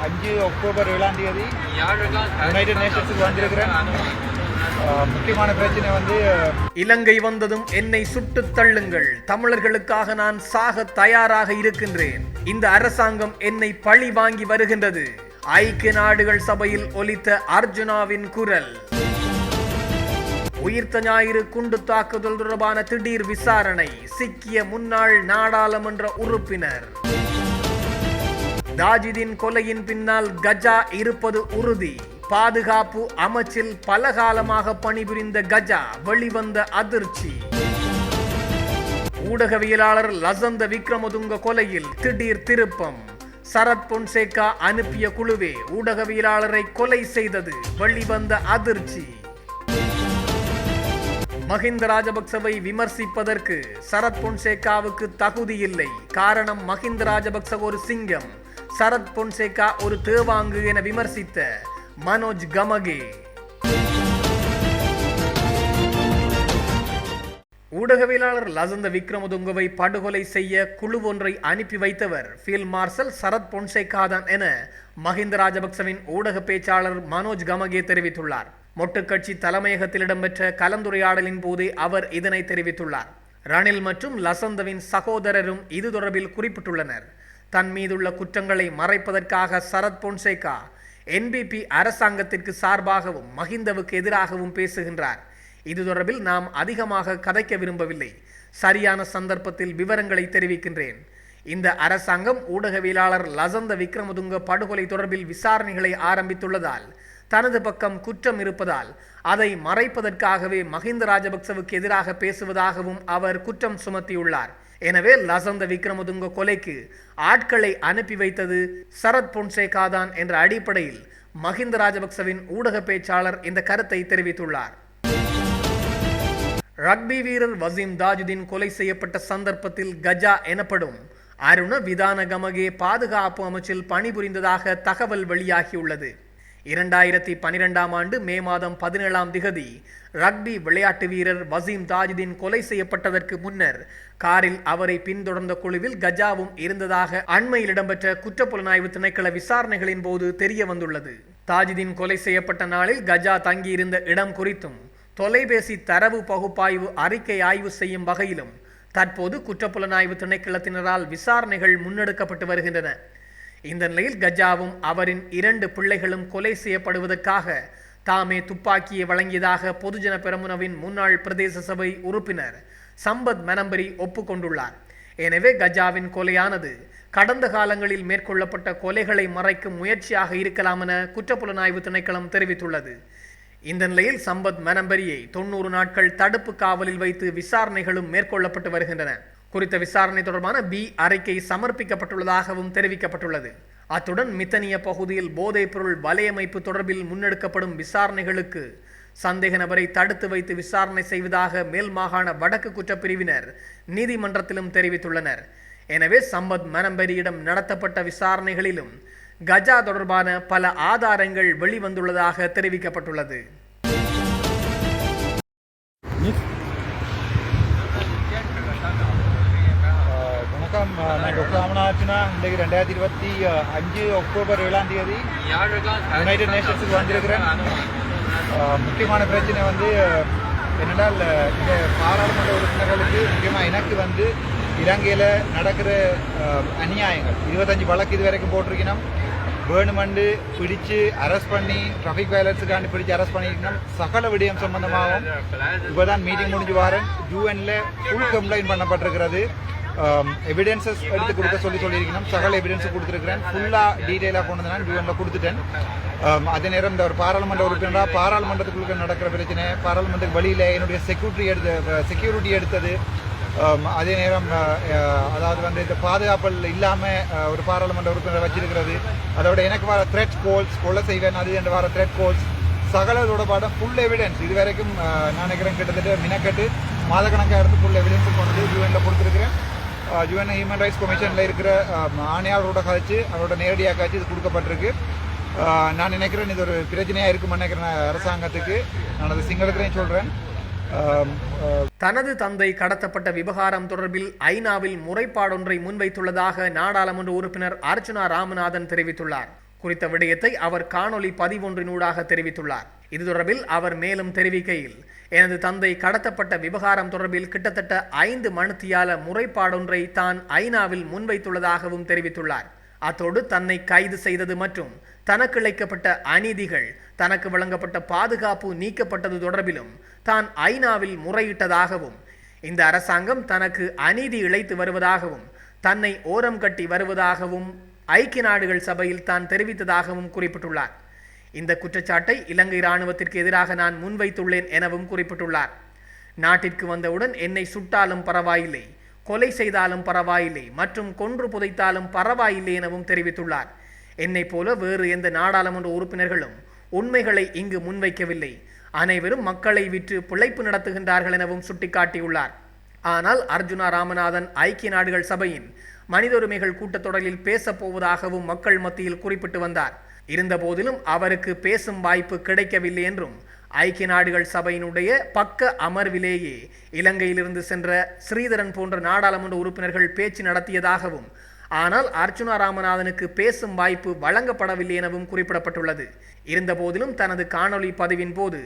5 October 7ஆம் தேதி United நேஷன்ஸுக்கு வந்திருக்கிறேன். முக்கியமான பிரச்சனை வந்து இலங்கை வந்ததும் என்னை சுட்டு தள்ளுங்கள், தமிழர்களுக்காக நான் சாக தயாராக இருக்கின்றேன். இந்த அரசாங்கம் என்னை பழி வாங்கி வருகின்றது. ஐக்கிய நாடுகள் சபையில் ஒலித்த அர்ஜுனாவின் குரல். உயிர்த்த ஞாயிறு குண்டு தாக்குதல் தொடர்பான திடீர் விசாரணை, சிக்கிய முன்னாள் நாடாளுமன்ற உறுப்பினர். தாஜிதின் கொலையின் பின்னால் கஜா இருப்பது உறுதி. பாதுகாப்பு அமைச்சில் பல காலமாக பணிபுரிந்த கஜா வெளிவந்த அதிர்ச்சி. ஊடகவியலாளர் லசந்த விக்ரமதுங்க கொலையில் திடீர் திருப்பம். சரத் பொன்சேகா அனுப்பிய குழுவே ஊடகவியலாளரை கொலை செய்தது, வெளிவந்த அதிர்ச்சி. மஹிந்த ராஜபக்சவை விமர்சிப்பதற்கு சரத் பொன்சேகாவுக்கு தகுதி இல்லை. காரணம், மஹிந்த ராஜபக்ச ஒரு சிங்கம், சரத் பொன்சேகா ஒரு தேவாங்கு என விமர்சித்த மனோஜ் கமகே. ஊடகவியலாளர் லசந்த விக்ரமதுங்கவை படுகொலை செய்ய குழு ஒன்றை அனுப்பி வைத்தவர் ஃபீல்ட் மார்ஷல் சரத் பொன்சேகா தான் என மஹிந்த ராஜபக்சவின் ஊடக பேச்சாளர் மனோஜ் கமகே தெரிவித்துள்ளார். மொட்டு கட்சி தலைமையகத்தில் இடம்பெற்ற கலந்துரையாடலின் போதே அவர் இதனை தெரிவித்துள்ளார். ரணில் மற்றும் லசந்தவின் சகோதரரும் இது தொடர்பில் குறிப்பிட்டுள்ளனர். தன் மீதுள்ள குற்றங்களை மறைப்பதற்காக சரத் பொன்சேகா என்பிபி அரசாங்கத்திற்கு சார்பாகவும் மஹிந்தவுக்கு எதிராகவும் பேசுகின்றார். இது தொடர்பில் நாம் அதிகமாக கதைக்க விரும்பவில்லை. சரியான சந்தர்ப்பத்தில் விவரங்களை தெரிவிக்கின்றேன். இந்த அரசாங்கம் ஊடகவியலாளர் லசந்த விக்ரமதுங்க படுகொலை தொடர்பில் விசாரணைகளை ஆரம்பித்துள்ளதால், தனது பக்கம் குற்றம் இருப்பதால் அதை மறைப்பதற்காகவே மஹிந்த ராஜபக்சவுக்கு எதிராக பேசுவதாகவும் அவர் குற்றம் சுமத்தியுள்ளார். எனவே லசந்த விக்ரமதுங்க கொலைக்கு ஆட்களை அனுப்பி வைத்தது சரத் பொன்சேகா தான் என்ற அடிப்படையில் மஹிந்த ராஜபக்சவின் ஊடக பேச்சாளர் இந்த கருத்தை தெரிவித்துள்ளார். ரக்பி வீரர் வசீம் தாஜுதீன் கொலை செய்யப்பட்ட சந்தர்ப்பத்தில் கஜா எனப்படும் அருண விதான கமகே பாதுகாப்பு அமைச்சில் பணிபுரிந்ததாக தகவல் வெளியாகியுள்ளது. 2012ஆம் ஆண்டு மே மாதம் 17ஆம் திகதி ரக்பி விளையாட்டு வீரர் வசீம் தாஜுதீன் கொலை செய்யப்பட்டதற்கு முன்னர் காரில் அவரை பின்தொடர்ந்த குழுவில் கஜாவும் இருந்ததாக அண்மையில் இடம்பெற்ற குற்றப்புலனாய்வு திணைக்கள விசாரணைகளின் போது தெரிய வந்துள்ளது. தாஜுதீன் கொலை செய்யப்பட்ட நாளில் கஜா தங்கியிருந்த இடம் குறித்தும் தொலைபேசி தரவு பகுப்பாய்வு அறிக்கை ஆய்வு செய்யும் வகையிலும் தற்போது குற்றப்புலனாய்வு திணைக்களத்தினரால் விசாரணைகள் முன்னெடுக்கப்பட்டு வருகின்றன. இந்த நிலையில் கஜாவும் அவரின் 2 பிள்ளைகளும் கொலை செய்யப்படுவதற்காக தாமே துப்பாக்கியை வழங்கியதாக பொதுஜன பெரமுனவின் முன்னாள் பிரதேச சபை உறுப்பினர் சம்பத் மனம்பரி ஒப்புக்கொண்டுள்ளார். எனவே கஜாவின் கொலையானது கடந்த காலங்களில் மேற்கொள்ளப்பட்ட கொலைகளை மறைக்கும் முயற்சியாக இருக்கலாம் என குற்றப்புலனாய்வு திணைக்களம் தெரிவித்துள்ளது. இந்த நிலையில் சம்பத் மனம்பரியை 90 நாட்கள் தடுப்பு காவலில் வைத்து விசாரணைகளும் மேற்கொள்ளப்பட்டு வருகின்றன. குறித்த விசாரணை தொடர்பான பி அறிக்கை சமர்ப்பிக்கப்பட்டுள்ளதாகவும் தெரிவிக்கப்பட்டுள்ளது. அத்துடன் மித்தனிய பகுதியில் போதைப் பொருள் வலையமைப்பு தொடர்பில் முன்னெடுக்கப்படும் விசாரணைகளுக்கு சந்தேக நபரை தடுத்து வைத்து விசாரணை செய்வதாக மேல் மாகாண வடக்கு குற்றப்பிரிவினர் நீதிமன்றத்திலும் தெரிவித்துள்ளனர். எனவே சம்பத் மனம்பரியிடம் நடத்தப்பட்ட விசாரணைகளிலும் கஜா தொடர்பான பல ஆதாரங்கள் வெளிவந்துள்ளதாக தெரிவிக்கப்பட்டுள்ளது. வணக்கம், நான் டாக்டர் ராமநாதனா. இன்றைக்கு 2025 அக்டோபர் 7ஆம் தேதி யுனைடெட் நேஷன்ஸுக்கு வந்திருக்கிறேன். முக்கியமான பிரச்சனை வந்து என்னென்றால், இந்த பாராளுமன்ற உறுப்பினர்களுக்கு முக்கியமாக எனக்கு வந்து இலங்கையில் நடக்கிற அநியாயங்கள் 25 வழக்கு இது வரைக்கும் போட்டிருக்கணும். வேணுமெண்டு பிடிச்சு அரெஸ்ட் பண்ணி டிராஃபிக் வயலன்ஸுக்காண்டி பிடிச்சி அரெஸ்ட் பண்ணியிருக்கணும். சகல விடயம் சம்பந்தமாகவும் இப்போ தான் மீட்டிங் முடிஞ்சு வாரேன். யூஎன்ல ஃபுல் கம்ப்ளைண்ட் பண்ணப்பட்டிருக்கிறது. எவிடன்சஸ் எடுத்து கொடுக்க சொல்லியிருக்கணும். சகல எவிடன்ஸும் கொடுத்துருக்கிறேன். ஃபுல்லாக டீட்டெயிலாக கொண்டு நான் யூஎன்ல கொடுத்துட்டேன். அதே நேரம் இந்த ஒரு பாராளுமன்ற உறுப்பினராக பாராளுமன்றத்துக்குள்ள நடக்கிற பிரச்சனை, பாராளுமன்றத்துக்கு வழியில் என்னுடைய செக்யூரிட்டி எடுத்தது, அதே நேரம் அதாவது வந்து இந்த பாதுகாப்பல் இல்லாமல் ஒரு பாராளுமன்ற உறுப்பினரை வச்சிருக்கிறது, அதோட எனக்கு வர த்ரெட் கோல்ஸ், கொலை செய்வேன் அது என்று வர த்ரெட் கோல்ஸ், சகல தொடர்பான ஃபுல் எவிடன்ஸ் இது வரைக்கும் நான் நினைக்கிறேன் கிட்டத்தட்ட மினக்கட்டு மாதக்கணக்காக எடுத்து ஃபுல் எவிடன்ஸும் கொண்டு யூஎன்ல கொடுத்துருக்கிறேன். யூஎன் ஹியூமன் ரைட்ஸ் கமிஷனில் இருக்கிற ஆணையாளரோட கழிச்சு அவரோட நேரடியாக கழிச்சு இது கொடுக்கப்பட்டிருக்கு. நான் நினைக்கிறேன் இது ஒரு பிரச்சனையாக இருக்குன்னு நினைக்கிறேன் அரசாங்கத்துக்கு. நான் அது சிங்களத்திலையும் சொல்கிறேன். தனது தந்தை கடத்தப்பட்ட விவகாரம் தொடர்பில் ஐநாவில் முறைப்பாடொன்றை முன்வைத்துள்ளதாக நாடாளுமன்ற உறுப்பினர் அர்ச்சுனா ராமநாதன் தெரிவித்துள்ளார். குறித்த விடயத்தை அவர் காணொலி பதிவொன்றினூடாக தெரிவித்துள்ளார். இது தொடர்பில் அவர் மேலும் தெரிவிக்கையில், எனது தந்தை கடத்தப்பட்ட விவகாரம் தொடர்பில் கிட்டத்தட்ட 5 மணித்தியால முறைப்பாடொன்றை தான் ஐநாவில் முன்வைத்துள்ளதாகவும் தெரிவித்துள்ளார். அத்தோடு தன்னை கைது செய்தது மற்றும் தனக்கு இழைக்கப்பட்ட அநீதிகள், தனக்கு வழங்கப்பட்ட பாதுகாப்பு நீக்கப்பட்டது தொடர்பிலும் தான் ஐநாவில் முறையிட்டதாகவும், இந்த அரசாங்கம் தனக்கு அநீதி இழைத்து வருவதாகவும் தன்னை ஓரம் கட்டி வருவதாகவும் ஐக்கிய நாடுகள் சபையில் தான் தெரிவித்ததாகவும் குறிப்பிட்டுள்ளார். இந்த குற்றச்சாட்டை இலங்கை இராணுவத்திற்கு எதிராக நான் முன்வைத்துள்ளேன் எனவும் குறிப்பிட்டுள்ளார். நாட்டிற்கு வந்தவுடன் என்னை சுட்டாலும் பரவாயில்லை, கொலை செய்தாலும் பரவாயில்லை மற்றும் கொன்று புதைத்தாலும் பரவாயில்லை எனவும் தெரிவித்துள்ளார். என்னை போல வேறு எந்த நாடாளுமன்ற உறுப்பினர்களும் உண்மைகளை இங்கு முன்வைக்கவில்லை. அனைவரும் மக்களை விற்று பிழைப்பு நடத்துகின்றார்கள் எனவும் சுட்டிக்காட்டியுள்ளார். ஆனால் அர்ஜுனா ராமநாதன் ஐக்கிய நாடுகள் சபையின் மனித உரிமைகள் கூட்டத்தொடரில் பேசப் போவதாகவும் மக்கள் மத்தியில் குறிப்பிட்டு வந்தார். இருந்தபோதிலும் அவருக்கு பேசும் வாய்ப்பு கிடைக்கவில்லை என்றும், ஐக்கிய நாடுகள் சபையினுடைய பக்க அமர்விலேயே இலங்கையிலிருந்து சென்ற ஸ்ரீதரன் போன்ற நாடாளுமன்ற உறுப்பினர்கள் பேச்சு நடத்தியதாகவும், ஆனால் அர்ஜுனா ராமநாதனுக்கு பேசும் வாய்ப்பு வழங்கப்படவில்லை எனவும் குறிப்பிடப்பட்டுள்ளது. இருந்தபோதிலும் தனது காணொலி பதிவின் போது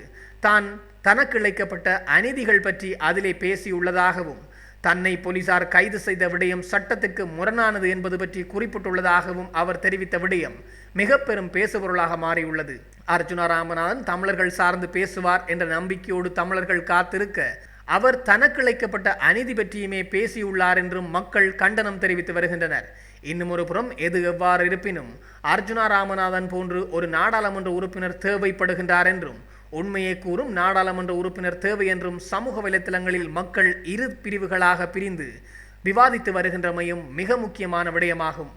தான் தனக்கு இழைக்கப்பட்ட அநீதிகள் பற்றி அதிலே பேசியுள்ளதாகவும், தன்னை போலீசார் கைது செய்த விடயம் சட்டத்திற்கு முரணானது என்பது பற்றி குறிப்பிட்டுள்ளதாகவும் அவர் தெரிவித்த விடயம் மிக பெரும் பேசுபொருளாக மாறியுள்ளது. அர்ஜுனா ராமநாதன் தமிழர்கள் சார்ந்து பேசுவார் என்ற நம்பிக்கையோடு தமிழர்கள் காத்திருக்க, அவர் தனக்கு இழைக்கப்பட்ட அநீதி பற்றியுமே பேசியுள்ளார் என்றும் மக்கள் கண்டனம் தெரிவித்து வருகின்றனர். இன்னும் ஒரு புறம் எது எவ்வாறு இருப்பினும் அர்ஜுனா ராமநாதன் போன்று ஒரு நாடாளுமன்ற உறுப்பினர் தேவைப்படுகின்றார் என்றும், உண்மையை கூறும் நாடாளுமன்ற உறுப்பினர் தேவை என்றும் சமூக வலைத்தளங்களில் மக்கள் இரு பிரிவுகளாக பிரிந்து விவாதித்து வருகின்றமையும் மிக முக்கியமான விடயமாகும்.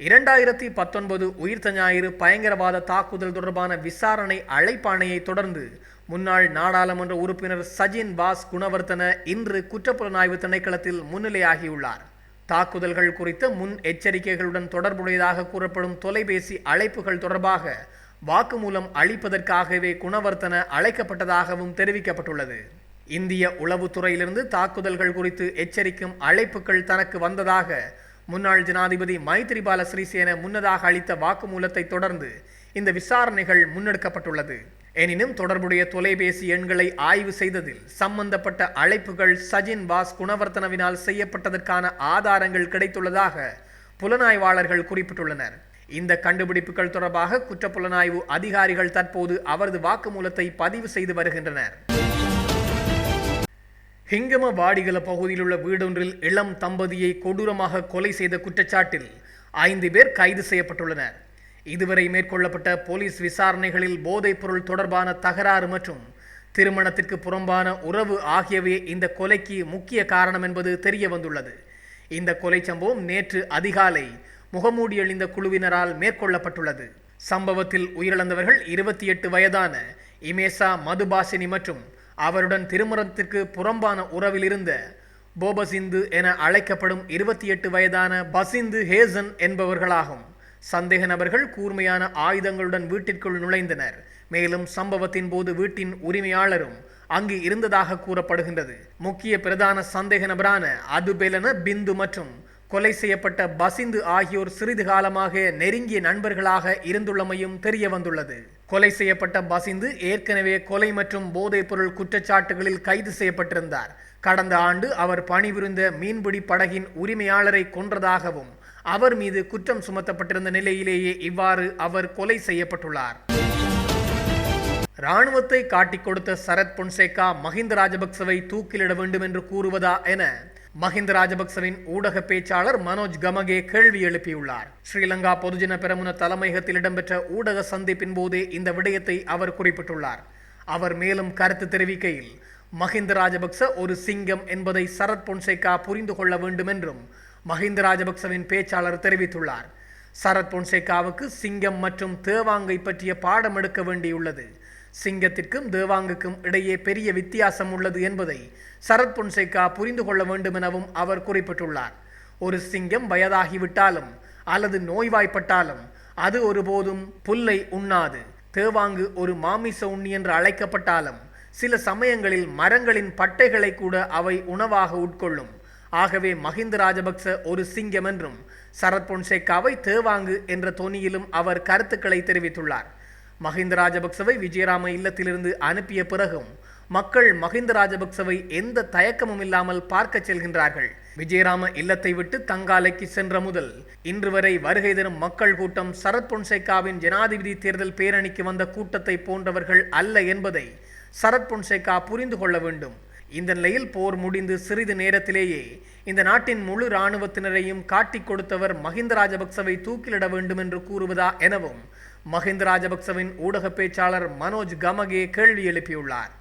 2019 உயிர்த்த ஞாயிறு பயங்கரவாத தாக்குதல் தொடர்பான விசாரணை அழைப்பாணையை தொடர்ந்து முன்னாள் நாடாளுமன்ற உறுப்பினர் சஜின் பாஸ் குணவர்த்தன இன்று குற்றப்புலனாய்வு திணைக்களத்தில் முன்னிலையாகியுள்ளார். தாக்குதல்கள் குறித்த முன் எச்சரிக்கைகளுடன் தொடர்புடையதாக கூறப்படும் தொலைபேசி அழைப்புகள் தொடர்பாக வாக்குமூலம் அளிப்பதற்காகவே குணவர்த்தன அழைக்கப்பட்டதாகவும் தெரிவிக்கப்பட்டுள்ளது. இந்திய உளவுத்துறையிலிருந்து தாக்குதல்கள் குறித்து எச்சரிக்கும் அழைப்புகள் தனக்கு வந்ததாக முன்னாள் ஜனாதிபதி மைத்ரிபால சிறிசேன முன்னதாக அளித்த வாக்குமூலத்தை தொடர்ந்து இந்த விசாரணைகள் முன்னெடுக்கப்பட்டுள்ளது. எனினும் தொடர்புடைய தொலைபேசி எண்களை ஆய்வு செய்ததில் சம்பந்தப்பட்ட அழைப்புகள் சஜின் பாஸ் குணவர்த்தனவினால் செய்யப்பட்டதற்கான ஆதாரங்கள் கிடைத்துள்ளதாக புலனாய்வாளர்கள் குறிப்பிட்டுள்ளனர். இந்த கண்டுபிடிப்புகள் தொடர்பாக குற்றப்புலனாய்வு அதிகாரிகள் தற்போது அவரது வாக்குமூலத்தை பதிவு செய்து வருகின்றனர். ஹிங்கம வாடிகல பகுதியில் உள்ள வீடொன்றில் இளம் தம்பதியை கொடூரமாக கொலை செய்த குற்றச்சாட்டில் 5 பேர் கைது செய்யப்பட்டுள்ளனர். இதுவரை மேற்கொள்ளப்பட்ட போலீஸ் விசாரணைகளில் போதைப் பொருள் தொடர்பான தகராறு மற்றும் திருமணத்திற்கு புறம்பான உறவு ஆகியவை இந்த கொலைக்கு முக்கிய காரணம் என்பது தெரிய வந்துள்ளது. இந்த கொலை சம்பவம் நேற்று அதிகாலை முகமூடி அணிந்த குழுவினரால் மேற்கொள்ளப்பட்டுள்ளது. சம்பவத்தில் உயிரிழந்தவர்கள் 28 வயதான இமேசா மதுபாசினி மற்றும் அவருடன் திருமணத்திற்கு புறம்பான உறவில் இருந்த போபசிந்து என அழைக்கப்படும் 28 வயதான பசிந்து ஹேசன் என்பவர்களாகும். சந்தேக நபர்கள் கூர்மையான ஆயுதங்களுடன் வீட்டிற்குள் நுழைந்தனர். மேலும் சம்பவத்தின் போது வீட்டின் உரிமையாளரும் அங்கு இருந்ததாக கூறப்படுகின்றது. முக்கிய பிரதான சந்தேக நபரான அதுபெலன பிந்து மற்றும் கொலை செய்யப்பட்ட பசிந்து ஆகியோர் சிறிது காலமாக நெருங்கிய நண்பர்களாக இருந்துள்ளமையும் தெரிய வந்துள்ளது. கொலை செய்யப்பட்ட பசிந்து ஏற்கனவே கொலை மற்றும் போதைப் பொருள் குற்றச்சாட்டுகளில் கைது செய்யப்பட்டிருந்தார். கடந்த ஆண்டு அவர் பணிபுரிந்த மீன்பிடி படகின் உரிமையாளரை கொன்றதாகவும் அவர் மீது குற்றம் சுமத்தப்பட்டிருந்த நிலையிலேயே இவ்வாறு அவர் கொலை செய்யப்பட்டுள்ளார். இராணுவத்தை காட்டிக் கொடுத்த சரத் பொன்சேகா மஹிந்த ராஜபக்சவை தூக்கிலிட வேண்டும் என்று கூறுவதா என மஹிந்த ராஜபக்சவின் ஊடக பேச்சாளர் மனோஜ் கமகே கேள்வி எழுப்பியுள்ளார். ஸ்ரீலங்கா பொதுஜன பெரமுன தலைமையகத்தில் இடம்பெற்ற ஊடக சந்திப்பின் போதே இந்த விடயத்தை அவர் குறிப்பிட்டுள்ளார். அவர் மேலும் கருத்து தெரிவிக்கையில், மஹிந்த ராஜபக்ச ஒரு சிங்கம் என்பதை சரத் பொன்சேகா புரிந்து கொள்ள வேண்டும் என்றும் மஹிந்த ராஜபக்சவின் பேச்சாளர் தெரிவித்துள்ளார். சரத் பொன்சேகாவுக்கு சிங்கம் மற்றும் தேவாங்கை பற்றிய பாடம் எடுக்க வேண்டியுள்ளது. சிங்கத்திற்கும் தேவாங்குக்கும் இடையே பெரிய வித்தியாசம் உள்ளது என்பதை சரத் பொன்சேகா புரிந்து கொள்ள வேண்டும் எனவும் அவர் குறிப்பிட்டுள்ளார். ஒரு சிங்கம் வயதாகிவிட்டாலும் அல்லது நோய்வாய்ப்பட்டாலும் அது ஒருபோதும் புல்லை உண்ணாது. தேவாங்கு ஒரு மாமிச உண்ணி என்று அழைக்கப்பட்டாலும் சில சமயங்களில் மரங்களின் பட்டைகளை கூட அவை உணவாக உட்கொள்ளும். ஆகவே மஹிந்த ராஜபக்ச ஒரு சிங்கம் என்றும் சரத் பொன்சேகாவை தேவாங்கு என்ற தொனியிலும் அவர் கருத்துக்களை தெரிவித்துள்ளார். மஹிந்த ராஜபக்சவை விஜயராம இல்லத்திலிருந்து அனுப்பிய பிறகும் மக்கள் மஹிந்த ராஜபக்சவை எந்த தயக்கமும் இல்லாமல் பார்க்க செல்கின்றார்கள். விஜயராம இல்லத்தை விட்டு தங்காலைக்கு சென்ற முதல் இன்று வரை வருகை தரும் மக்கள் கூட்டம் சரத் பொன்சேகாவின் ஜனாதிபதி தேர்தல் பேரணிக்கு வந்த கூட்டத்தை போன்றவர்கள் அல்ல என்பதை சரத் பொன்சேகா புரிந்து கொள்ள வேண்டும். இந்த நிலையில் போர் முடிந்து சிறிது நேரத்திலேயே இந்த நாட்டின் முழு இராணுவத்தினரையும் காட்டிக் கொடுத்தவர் மஹிந்த ராஜபக்சவை தூக்கிலிட வேண்டும் என்று கூறுவதா எனவும் மஹிந்த ராஜபக்சவின் ஊடக பேச்சாளர் மனோஜ் கமகே கேள்வி எழுப்பியுள்ளார்.